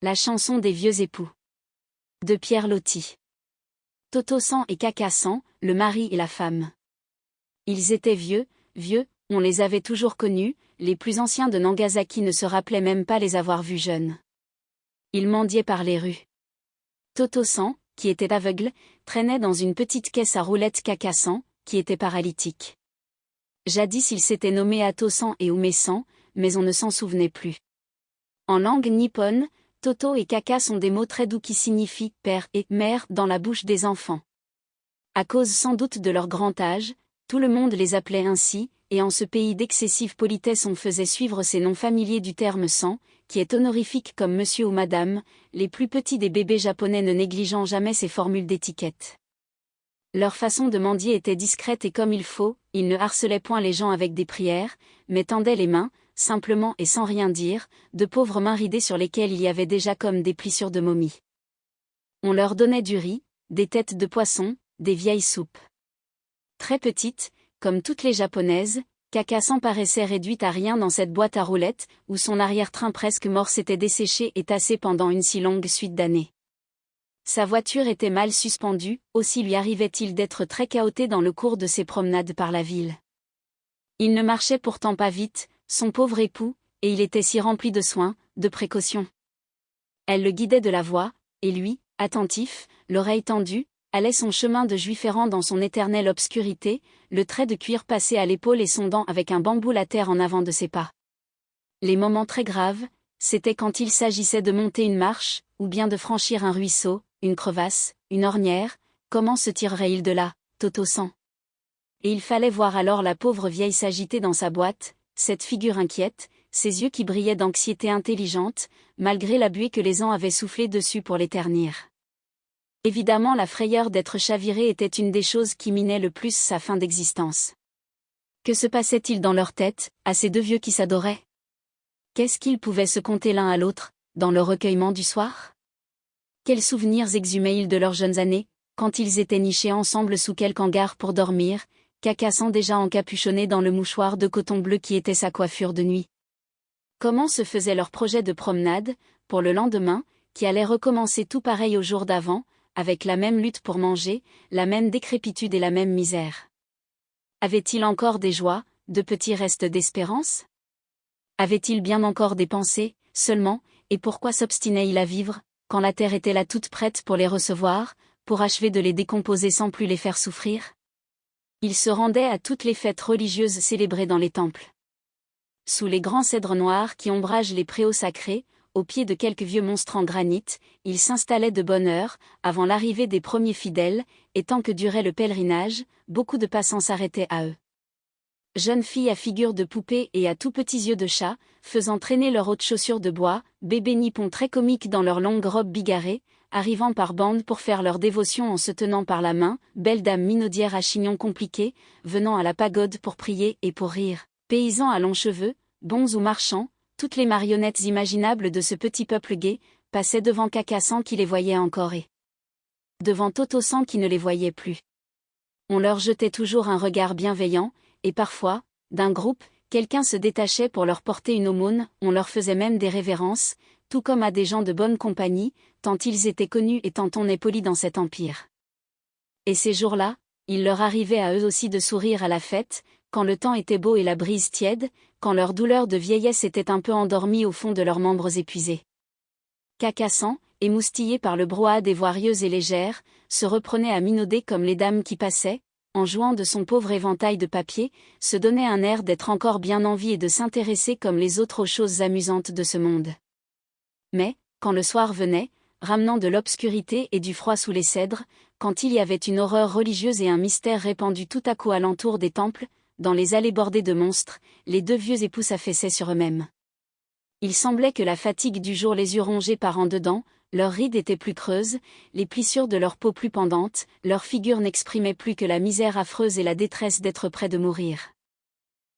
La chanson des vieux époux. De Pierre Loti. Toto-san et Kaka-san, le mari et la femme. Ils étaient vieux, on les avait toujours connus, les plus anciens de Nagasaki ne se rappelaient même pas les avoir vus jeunes. Ils mendiaient par les rues. Toto-san, qui était aveugle, traînait dans une petite caisse à roulettes Kaka-san, qui était paralytique. Jadis ils s'étaient nommés Ato-san et Ume-san, mais on ne s'en souvenait plus. En langue nippone, Toto et Kaka sont des mots très doux qui signifient « père » et « mère » dans la bouche des enfants. À cause sans doute de leur grand âge, tout le monde les appelait ainsi, et en ce pays d'excessive politesse on faisait suivre ces noms familiers du terme san, qui est honorifique comme monsieur ou madame, les plus petits des bébés japonais ne négligeant jamais ces formules d'étiquette. Leur façon de mendier était discrète et comme il faut, ils ne harcelaient point les gens avec des prières, mais tendaient les mains, simplement et sans rien dire, de pauvres mains ridées sur lesquelles il y avait déjà comme des plissures de momies. On leur donnait du riz, des têtes de poisson, des vieilles soupes. Très petite, comme toutes les japonaises, Kaka-san paraissait réduite à rien dans cette boîte à roulettes, où son arrière-train presque mort s'était desséché et tassé pendant une si longue suite d'années. Sa voiture était mal suspendue, aussi lui arrivait-il d'être très chaoté dans le cours de ses promenades par la ville. Il ne marchait pourtant pas vite, son pauvre époux, et il était si rempli de soins, de précautions. Elle le guidait de la voix, et lui, attentif, l'oreille tendue, allait son chemin de juif errant dans son éternelle obscurité, le trait de cuir passé à l'épaule et sondant avec un bambou la terre en avant de ses pas. Les moments très graves, c'était quand il s'agissait de monter une marche, ou bien de franchir un ruisseau, une crevasse, une ornière, comment se tirerait-il de là, Toto-san? Et il fallait voir alors la pauvre vieille s'agiter dans sa boîte, cette figure inquiète, ses yeux qui brillaient d'anxiété intelligente, malgré la buée que les ans avaient soufflé dessus pour les ternir. Évidemment la frayeur d'être chaviré était une des choses qui minaient le plus sa fin d'existence. Que se passait-il dans leur tête, à ces deux vieux qui s'adoraient? Qu'est-ce qu'ils pouvaient se conter l'un à l'autre, dans le recueillement du soir? Quels souvenirs exhumaient-ils de leurs jeunes années, quand ils étaient nichés ensemble sous quelque hangar pour dormir, Kaka-san déjà encapuchonné dans le mouchoir de coton bleu qui était sa coiffure de nuit? Comment se faisait leur projet de promenade, pour le lendemain, qui allait recommencer tout pareil au jour d'avant, avec la même lutte pour manger, la même décrépitude et la même misère? Avait-il encore des joies, de petits restes d'espérance? Avait-il bien encore des pensées, seulement, et pourquoi s'obstinait-il à vivre, quand la terre était là toute prête pour les recevoir, pour achever de les décomposer sans plus les faire souffrir? Il se rendait à toutes les fêtes religieuses célébrées dans les temples. Sous les grands cèdres noirs qui ombragent les préaux sacrés, au pied de quelques vieux monstres en granit, il s'installait de bonne heure, avant l'arrivée des premiers fidèles, et tant que durait le pèlerinage, beaucoup de passants s'arrêtaient à eux. Jeunes filles à figure de poupée et à tout petits yeux de chat, faisant traîner leurs hautes chaussures de bois, bébés nippons très comiques dans leurs longues robes bigarrées, arrivant par bandes pour faire leur dévotion en se tenant par la main, belles dames minaudières à chignons compliqués, venant à la pagode pour prier et pour rire, paysans à longs cheveux, bons ou marchands, toutes les marionnettes imaginables de ce petit peuple gai, passaient devant Kaka-san qui les voyait encore et devant Toto-san qui ne les voyait plus. On leur jetait toujours un regard bienveillant, et parfois, d'un groupe, quelqu'un se détachait pour leur porter une aumône, on leur faisait même des révérences, tout comme à des gens de bonne compagnie, tant ils étaient connus et tant on est poli dans cet empire. Et ces jours-là, il leur arrivait à eux aussi de sourire à la fête, quand le temps était beau et la brise tiède, quand leur douleur de vieillesse était un peu endormie au fond de leurs membres épuisés. Kaka-san, émoustillé par le brouhaha des voix rieuses et légères, se reprenait à minauder comme les dames qui passaient, en jouant de son pauvre éventail de papier, se donnait un air d'être encore bien en vie et de s'intéresser comme les autres aux choses amusantes de ce monde. Mais, quand le soir venait, ramenant de l'obscurité et du froid sous les cèdres, quand il y avait une horreur religieuse et un mystère répandu tout à coup alentour des temples, dans les allées bordées de monstres, les deux vieux époux s'affaissaient sur eux-mêmes. Il semblait que la fatigue du jour les eût rongés par en dedans, leurs rides étaient plus creuses, les plissures de leur peau plus pendantes, leurs figures n'exprimaient plus que la misère affreuse et la détresse d'être près de mourir.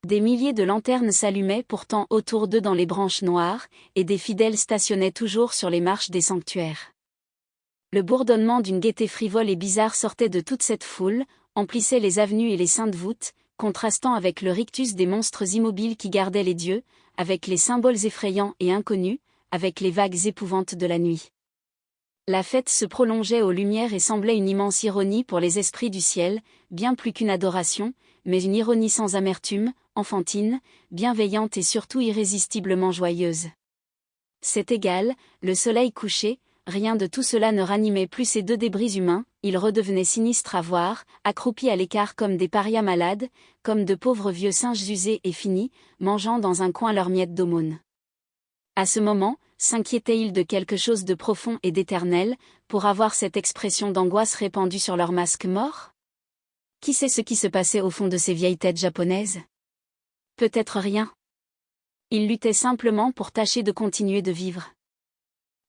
Des milliers de lanternes s'allumaient pourtant autour d'eux dans les branches noires, et des fidèles stationnaient toujours sur les marches des sanctuaires. Le bourdonnement d'une gaieté frivole et bizarre sortait de toute cette foule, emplissait les avenues et les saintes voûtes, contrastant avec le rictus des monstres immobiles qui gardaient les dieux, avec les symboles effrayants et inconnus, avec les vagues épouvantes de la nuit. La fête se prolongeait aux lumières et semblait une immense ironie pour les esprits du ciel, bien plus qu'une adoration, mais une ironie sans amertume, enfantine, bienveillante et surtout irrésistiblement joyeuse. C'est égal, le soleil couché, rien de tout cela ne ranimait plus ces deux débris humains, ils redevenaient sinistres à voir, accroupis à l'écart comme des parias malades, comme de pauvres vieux singes usés et finis, mangeant dans un coin leurs miettes d'aumône. À ce moment, s'inquiétaient-ils de quelque chose de profond et d'éternel, pour avoir cette expression d'angoisse répandue sur leur masque mort? Qui sait ce qui se passait au fond de ces vieilles têtes japonaises? Peut-être rien. Ils luttaient simplement pour tâcher de continuer de vivre.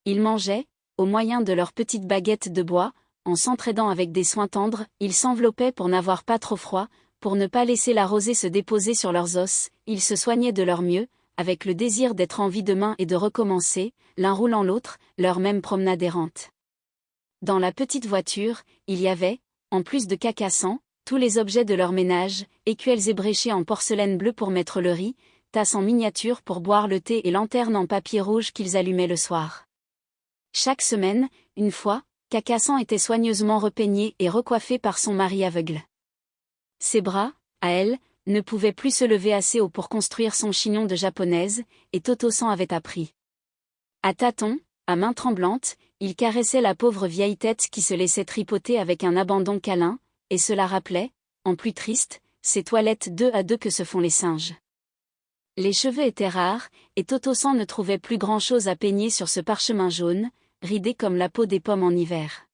Ils mangeaient, au moyen de leurs petites baguettes de bois, en s'entraidant avec des soins tendres, ils s'enveloppaient pour n'avoir pas trop froid, pour ne pas laisser la rosée se déposer sur leurs os, ils se soignaient de leur mieux, avec le désir d'être en vie demain et de recommencer, l'un roulant l'autre, leur même promenade errante. Dans la petite voiture, il y avait, en plus de Carcassonne, tous les objets de leur ménage, écuelles ébréchées en porcelaine bleue pour mettre le riz, tasses en miniature pour boire le thé et lanternes en papier rouge qu'ils allumaient le soir. Chaque semaine, une fois, Carcassonne était soigneusement repeignée et recoiffée par son mari aveugle. Ses bras, à elle, ne pouvaient plus se lever assez haut pour construire son chignon de japonaise, et Toto-san avait appris. À tâtons, à main tremblante, il caressait la pauvre vieille tête qui se laissait tripoter avec un abandon câlin, et cela rappelait, en plus triste, ces toilettes deux à deux que se font les singes. Les cheveux étaient rares, et Toto-san ne trouvait plus grand-chose à peigner sur ce parchemin jaune, ridé comme la peau des pommes en hiver.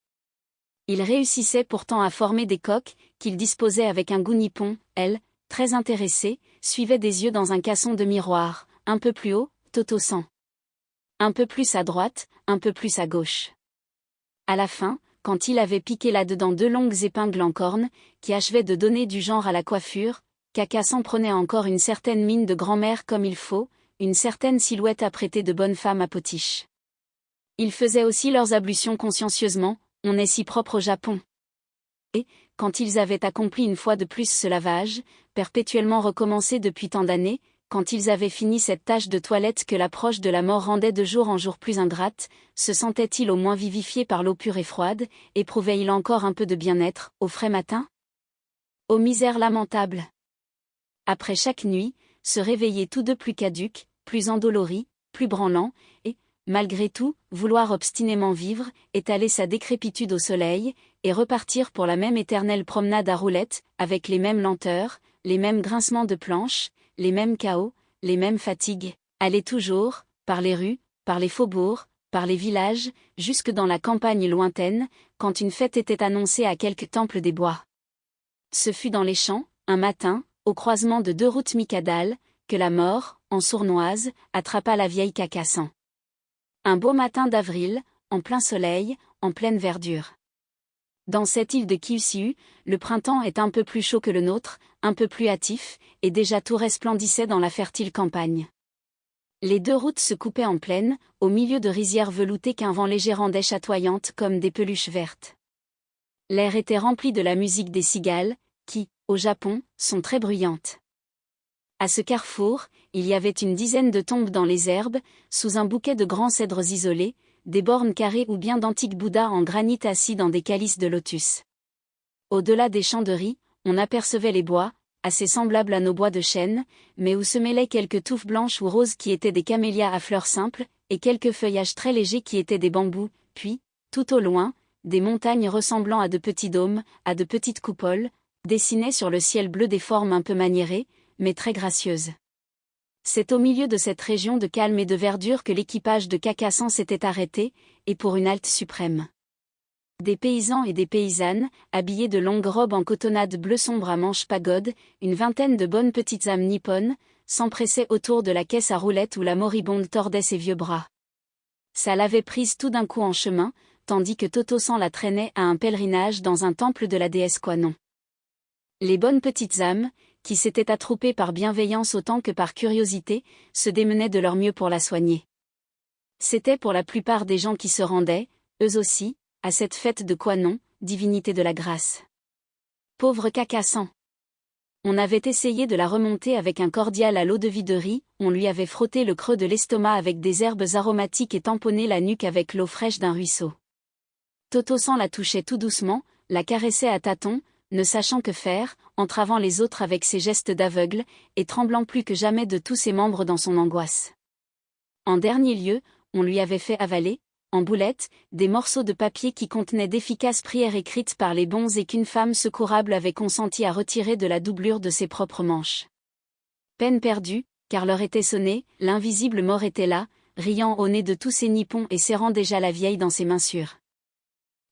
Il réussissait pourtant à former des coques, qu'il disposait avec un goût nippon, elle, très intéressée, suivait des yeux dans un casson de miroir, un peu plus haut, Toto-san. Un peu plus à droite, un peu plus à gauche. À la fin, quand il avait piqué là-dedans deux longues épingles en corne, qui achevaient de donner du genre à la coiffure, Carcassonne prenait encore une certaine mine de grand-mère comme il faut, une certaine silhouette apprêtée de bonne femme à potiche. Ils faisaient aussi leurs ablutions consciencieusement, on est si propre au Japon. Et, quand ils avaient accompli une fois de plus ce lavage, perpétuellement recommencé depuis tant d'années, quand ils avaient fini cette tâche de toilette que l'approche de la mort rendait de jour en jour plus ingrate, se sentaient-ils au moins vivifiés par l'eau pure et froide, éprouvaient-ils encore un peu de bien-être, au frais matin? Ô misère lamentable! Après chaque nuit, se réveiller tous deux plus caducs, plus endoloris, plus branlants, et, malgré tout, vouloir obstinément vivre, étaler sa décrépitude au soleil, et repartir pour la même éternelle promenade à roulettes, avec les mêmes lenteurs, les mêmes grincements de planches, les mêmes chaos, les mêmes fatigues, aller toujours, par les rues, par les faubourgs, par les villages, jusque dans la campagne lointaine, quand une fête était annoncée à quelque temple des bois. Ce fut dans les champs, un matin, au croisement de deux routes Mikadal, que la mort, en sournoise, attrapa la vieille Carcassonne. Un beau matin d'avril, en plein soleil, en pleine verdure. Dans cette île de Kyushu, le printemps est un peu plus chaud que le nôtre, un peu plus hâtif, et déjà tout resplendissait dans la fertile campagne. Les deux routes se coupaient en plaine, au milieu de rizières veloutées qu'un vent léger rendait chatoyantes comme des peluches vertes. L'air était rempli de la musique des cigales, qui, au Japon, sont très bruyantes. À ce carrefour, il y avait une dizaine de tombes dans les herbes, sous un bouquet de grands cèdres isolés, des bornes carrées ou bien d'antiques bouddhas en granit assis dans des calices de lotus. Au-delà des champs de riz, on apercevait les bois, assez semblables à nos bois de chêne, mais où se mêlaient quelques touffes blanches ou roses qui étaient des camélias à fleurs simples, et quelques feuillages très légers qui étaient des bambous, puis, tout au loin, des montagnes ressemblant à de petits dômes, à de petites coupoles, dessinaient sur le ciel bleu des formes un peu maniérées, mais très gracieuses. C'est au milieu de cette région de calme et de verdure que l'équipage de Carcassonne s'était arrêté, et pour une halte suprême. Des paysans et des paysannes, habillés de longues robes en cotonnade bleu sombre à manches pagode, une vingtaine de bonnes petites âmes nippones, s'empressaient autour de la caisse à roulettes où la moribonde tordait ses vieux bras. Ça l'avait prise tout d'un coup en chemin, tandis que Toto-san la traînait à un pèlerinage dans un temple de la déesse Kwannon. Les bonnes petites âmes, qui s'étaient attroupées par bienveillance autant que par curiosité, se démenaient de leur mieux pour la soigner. C'étaient pour la plupart des gens qui se rendaient, eux aussi, à cette fête de Kwannon, divinité de la grâce. Pauvre Carcassonne! On avait essayé de la remonter avec un cordial à l'eau-de-vie de riz, on lui avait frotté le creux de l'estomac avec des herbes aromatiques et tamponné la nuque avec l'eau fraîche d'un ruisseau. Toto-san la touchait tout doucement, la caressait à tâtons, ne sachant que faire, entravant les autres avec ses gestes d'aveugle, et tremblant plus que jamais de tous ses membres dans son angoisse. En dernier lieu, on lui avait fait avaler, en boulettes, des morceaux de papier qui contenaient d'efficaces prières écrites par les bons et qu'une femme secourable avait consenti à retirer de la doublure de ses propres manches. Peine perdue, car l'heure était sonnée, l'invisible mort était là, riant au nez de tous ses nippons et serrant déjà la vieille dans ses mains sûres.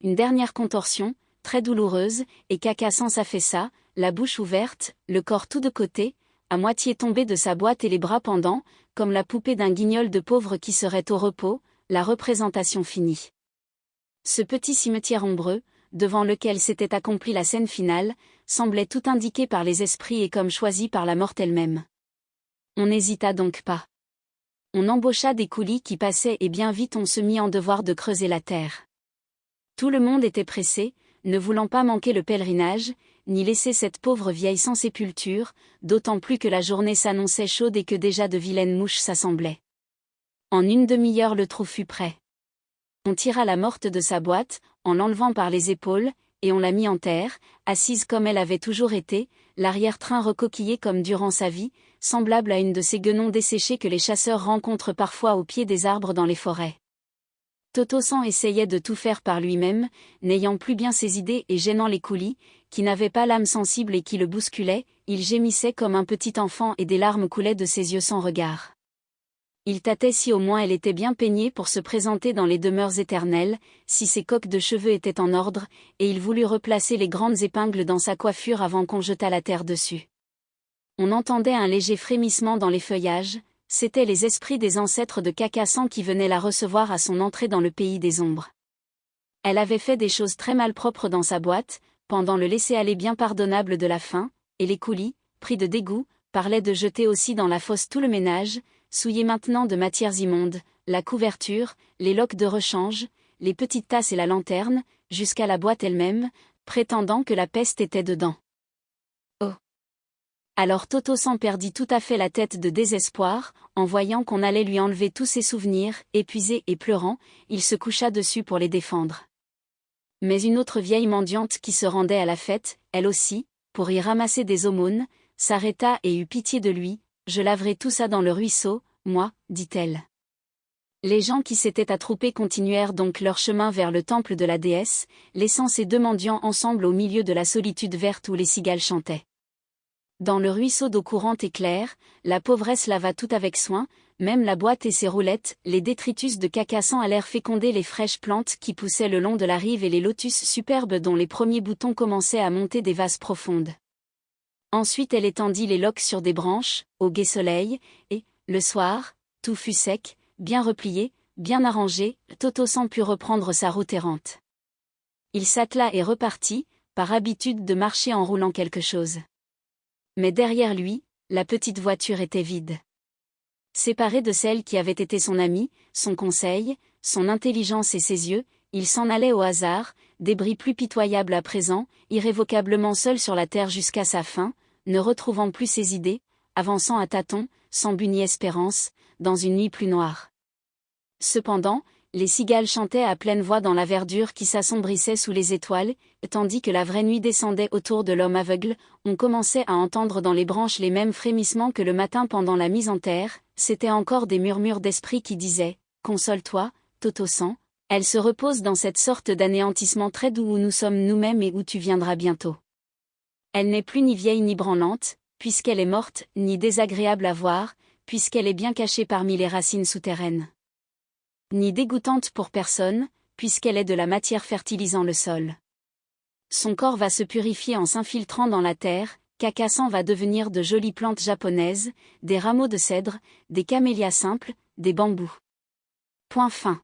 Une dernière contorsion, très douloureuse, et Kaka-san s'affaissa, la bouche ouverte, le corps tout de côté, à moitié tombé de sa boîte et les bras pendants, comme la poupée d'un guignol de pauvre qui serait au repos, la représentation finie. Ce petit cimetière ombreux, devant lequel s'était accomplie la scène finale, semblait tout indiqué par les esprits et comme choisi par la morte elle-même. On n'hésita donc pas. On embaucha des coulis qui passaient et bien vite on se mit en devoir de creuser la terre. Tout le monde était pressé, ne voulant pas manquer le pèlerinage, ni laisser cette pauvre vieille sans sépulture, d'autant plus que la journée s'annonçait chaude et que déjà de vilaines mouches s'assemblaient. En une demi-heure le trou fut prêt. On tira la morte de sa boîte, en l'enlevant par les épaules, et on la mit en terre, assise comme elle avait toujours été, l'arrière-train recoquillé comme durant sa vie, semblable à une de ces guenons desséchés que les chasseurs rencontrent parfois au pied des arbres dans les forêts. Toto-san essayait de tout faire par lui-même, n'ayant plus bien ses idées et gênant les coulis, qui n'avaient pas l'âme sensible et qui le bousculaient, il gémissait comme un petit enfant et des larmes coulaient de ses yeux sans regard. Il tâtait si au moins elle était bien peignée pour se présenter dans les demeures éternelles, si ses coques de cheveux étaient en ordre, et il voulut replacer les grandes épingles dans sa coiffure avant qu'on jetât la terre dessus. On entendait un léger frémissement dans les feuillages, c'étaient les esprits des ancêtres de Kaka-san qui venaient la recevoir à son entrée dans le pays des ombres. Elle avait fait des choses très malpropres dans sa boîte, pendant le laisser-aller bien pardonnable de la faim, et les coulis, pris de dégoût, parlaient de jeter aussi dans la fosse tout le ménage, souillé maintenant de matières immondes, la couverture, les loques de rechange, les petites tasses et la lanterne, jusqu'à la boîte elle-même, prétendant que la peste était dedans. Oh! Alors Toto-san perdit tout à fait la tête de désespoir, en voyant qu'on allait lui enlever tous ses souvenirs, épuisé et pleurant, il se coucha dessus pour les défendre. Mais une autre vieille mendiante qui se rendait à la fête, elle aussi, pour y ramasser des aumônes, s'arrêta et eut pitié de lui. Je laverai tout ça dans le ruisseau, moi, dit-elle. Les gens qui s'étaient attroupés continuèrent donc leur chemin vers le temple de la déesse, laissant ces deux mendiants ensemble au milieu de la solitude verte où les cigales chantaient. Dans le ruisseau d'eau courante et claire, la pauvresse lava tout avec soin, même la boîte et ses roulettes, les détritus de Kaka-san allèrent féconder les fraîches plantes qui poussaient le long de la rive et les lotus superbes dont les premiers boutons commençaient à monter des vases profondes. Ensuite elle étendit les loques sur des branches, au gai soleil, et, le soir, tout fut sec, bien replié, bien arrangé, Toto-san put reprendre sa route errante. Il s'attela et repartit, par habitude de marcher en roulant quelque chose. Mais derrière lui, la petite voiture était vide. Séparé de celle qui avait été son amie, son conseil, son intelligence et ses yeux, il s'en allait au hasard, débris plus pitoyable à présent, irrévocablement seul sur la terre jusqu'à sa fin, ne retrouvant plus ses idées, avançant à tâtons, sans but ni espérance, dans une nuit plus noire. Cependant, les cigales chantaient à pleine voix dans la verdure qui s'assombrissait sous les étoiles, tandis que la vraie nuit descendait autour de l'homme aveugle, on commençait à entendre dans les branches les mêmes frémissements que le matin pendant la mise en terre, c'étaient encore des murmures d'esprit qui disaient « Console-toi, Toto-san, elle se repose dans cette sorte d'anéantissement très doux où nous sommes nous-mêmes et où tu viendras bientôt. Elle n'est plus ni vieille ni branlante, puisqu'elle est morte, ni désagréable à voir, puisqu'elle est bien cachée parmi les racines souterraines. Ni dégoûtante pour personne, puisqu'elle est de la matière fertilisant le sol. Son corps va se purifier en s'infiltrant dans la terre, Kaka-san va devenir de jolies plantes japonaises, des rameaux de cèdre, des camélias simples, des bambous. Point fin.